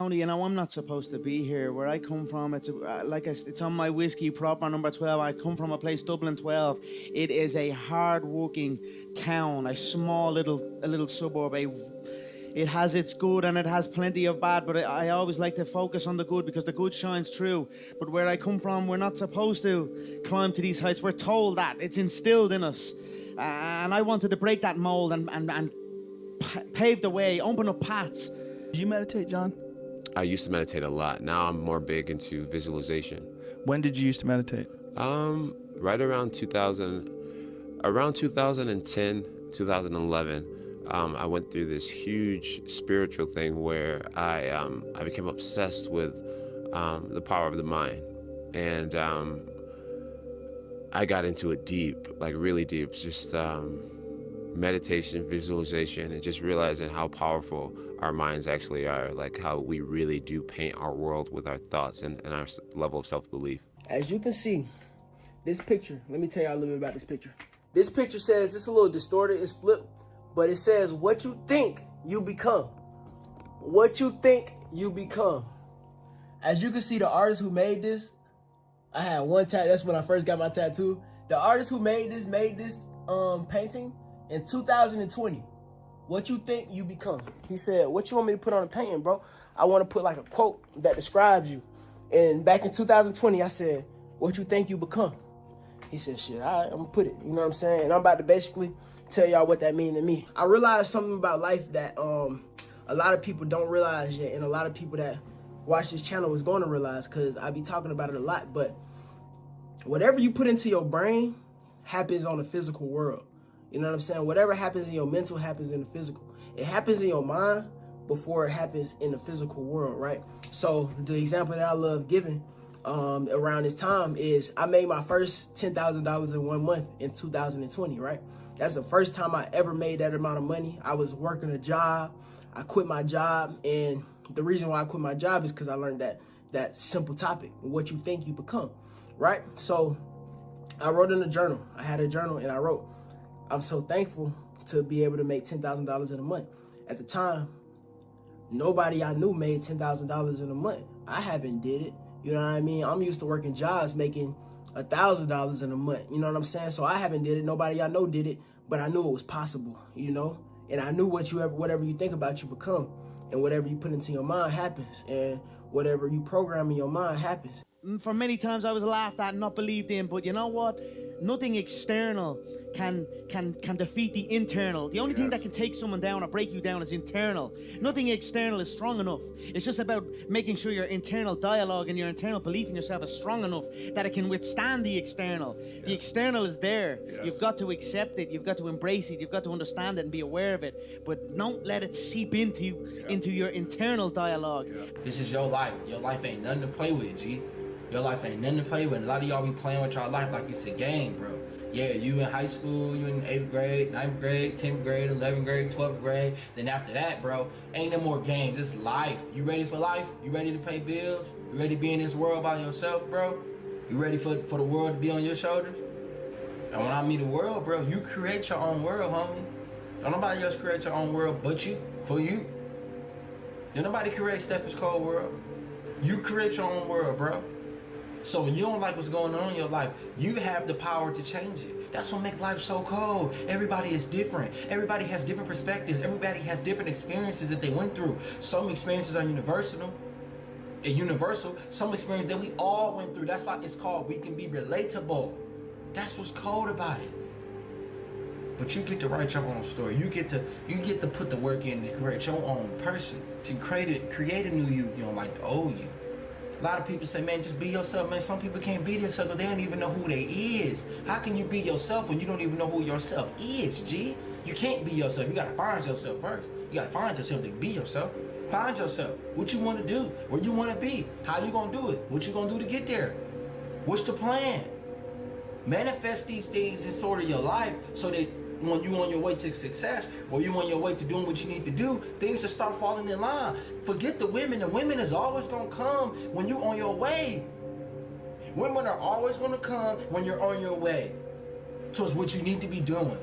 Tony, I'm not supposed to be here. Where I come from, it's on my whiskey proper number 12. I come from a place, Dublin 12. It is a hard-working town, a little suburb. It has its good and it has plenty of bad, but I always like to focus on the good because the good shines through. But where I come from, we're not supposed to climb to these heights. We're told that. It's instilled in us. And I wanted to break that mold and pave the way, open up paths. Do you meditate, John? I used to meditate a lot. Now I'm more big into visualization. When did you used to meditate? Right around 2010, 2011, I went through this huge spiritual thing where I became obsessed with the power of the mind, and I got into it deep, like really deep, just meditation, visualization, and just realizing how powerful our minds actually are, like how we really do paint our world with our thoughts and our level of self-belief. As you can see, this picture, let me tell you a little bit about this picture. This picture says, it's a little distorted, it's flipped, but it says, what you think, you become. What you think, you become. As you can see, the artist who made this, I had one tattoo, that's when I first got my tattoo. The artist who made this painting in 2020. What you think, you become. He said, what you want me to put on the painting, bro? I want to put like a quote that describes you. And back in 2020, I said, what you think, you become. He said, shit, all right, I'm going to put it. You know what I'm saying? And I'm about to basically tell y'all what that means to me. I realized something about life that a lot of people don't realize yet, and a lot of people that watch this channel is going to realize, because I be talking about it a lot. But whatever you put into your brain happens on the physical world. You know what I'm saying? Whatever happens in your mental happens in the physical. It happens in your mind before it happens in the physical world, right? So the example that I love giving around this time is I made my first $10,000 in 1 month in 2020, right? That's the first time I ever made that amount of money. I was working a job. I quit my job, and the reason why I quit my job is because I learned that simple topic, what you think, you become, right? So I wrote in a journal. I had a journal and I wrote, I'm so thankful to be able to make $10,000 in a month. At the time, nobody I knew made $10,000 in a month. I haven't did it. You know what I mean? I'm used to working jobs making $1,000 in a month. You know what I'm saying? So I haven't did it. Nobody I know did it, but I knew it was possible, you know? And I knew whatever you think about, you become. And whatever you put into your mind happens. And whatever you program in your mind happens. For many times I was laughed at and not believed in, but you know what? Nothing external can defeat the internal. The only thing that can take someone down or break you down is internal. Nothing external is strong enough. It's just about making sure your internal dialogue and your internal belief in yourself is strong enough that it can withstand the external. Yes. The external is there. Yes. You've got to accept it. You've got to embrace it. You've got to understand it and be aware of it. But don't let it seep into your internal dialogue. Yeah. This is your life. Your life ain't nothing to play with, G. Your life ain't nothing to play with. A lot of y'all be playing with your life like it's a game, bro. Yeah, you in high school, you in 8th grade, 9th grade, 10th grade, 11th grade, 12th grade. Then after that, bro, ain't no more games. It's life. You ready for life? You ready to pay bills? You ready to be in this world by yourself, bro? You ready for the world to be on your shoulders? And when I mean the world, bro, you create your own world, homie. Don't nobody else create your own world but you, for you. Don't nobody create Stephen's Cold world. You create your own world, bro. So when you don't like what's going on in your life, you have the power to change it. That's what makes life so cold. Everybody is different. Everybody has different perspectives. Everybody has different experiences that they went through. Some experiences are universal. Some experiences that we all went through. That's why it's called we can be relatable. That's what's cold about it. But you get to write your own story. You get to put the work in to create your own person. To create a new you if you don't like the old you. A lot of people say, man, just be yourself, man. Some people can't be themselves because they don't even know who they is. How can you be yourself when you don't even know who yourself is, G? You can't be yourself. You got to find yourself first. You got to find yourself to be yourself. Find yourself. What you want to do. Where you want to be. How you going to do it. What you going to do to get there. What's the plan? Manifest these things in sort of your life so that when you're on your way to success or you're on your way to doing what you need to do, things will start falling in line. Forget the women. The women is always going to come when you're on your way. Women are always going to come when you're on your way towards what you need to be doing.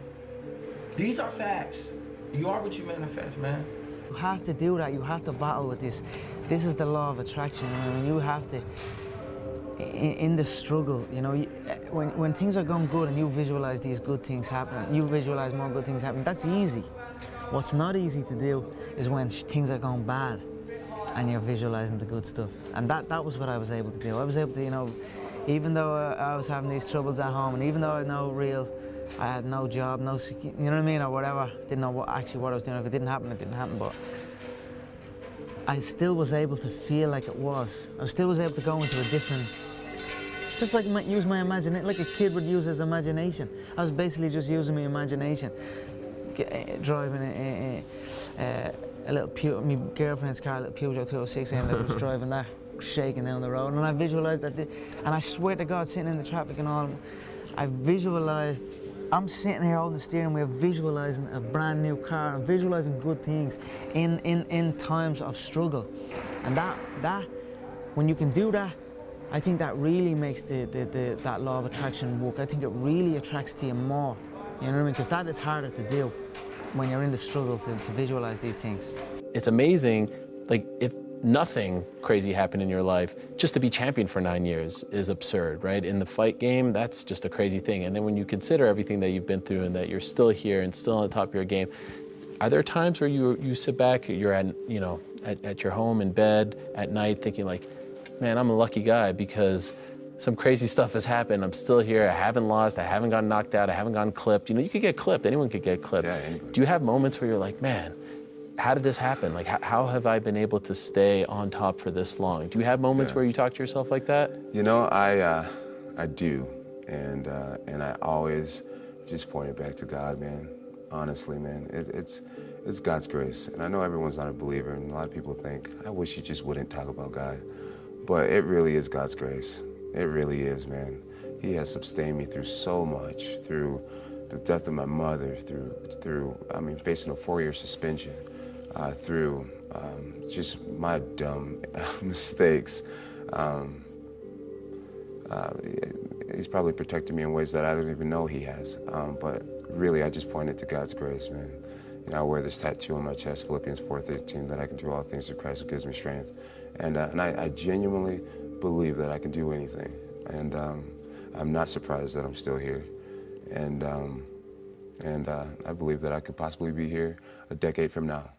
These are facts. You are what you manifest, man. You have to do that. You have to battle with this. This is the law of attraction. I mean, you have to, in the struggle, you know, when things are going good and you visualize these good things happening, you visualize more good things happening, that's easy. What's not easy to do is when things are going bad and you're visualizing the good stuff. And that was what I was able to do. I was able to, you know, even though I was having these troubles at home, and even though I had no job, no, you know what I mean, or whatever, didn't know what I was doing. If it didn't happen, it didn't happen, but I still was able to feel like it was. I still was able to go into a different, just like use my imagination, like a kid would use his imagination. I was basically just using my imagination, driving a little my girlfriend's car, a little Peugeot 206, and I was driving that, shaking down the road, and I visualized that, and I swear to God, sitting in the traffic and all, I visualized, I'm sitting here holding the steering wheel, visualizing a brand new car and visualizing good things in times of struggle. And that, when you can do that, I think that really makes that law of attraction work. I think it really attracts to you more, you know what I mean? Because that is harder to do when you're in the struggle to visualize these things. It's amazing, like, if nothing crazy happened in your life, just to be champion for 9 years is absurd, right? In the fight game, that's just a crazy thing. And then when you consider everything that you've been through and that you're still here and still on the top of your game, are there times where you sit back, you're at, you know, at your home in bed at night thinking like, man, I'm a lucky guy because some crazy stuff has happened. I'm still here. I haven't lost. I haven't gotten knocked out. I haven't gotten clipped. You know, you could get clipped. Anyone could get clipped. Yeah, anybody. Do you have moments where you're like, man, how did this happen? Like, how have I been able to stay on top for this long? Do you have moments where you talk to yourself like that? You know, I do, and I always just point it back to God, man. Honestly, man, it's God's grace, and I know everyone's not a believer, and a lot of people think, I wish you just wouldn't talk about God, but it really is God's grace. It really is, man. He has sustained me through so much, through the death of my mother, through I mean, facing a 4-year suspension. Through just my dumb mistakes. He's probably protected me in ways that I don't even know he has. But really, I just pointed to God's grace, man. You know, I wear this tattoo on my chest, Philippians 4:13, that I can do all things through Christ who gives me strength. And I genuinely believe that I can do anything. And I'm not surprised that I'm still here. And I believe that I could possibly be here a decade from now.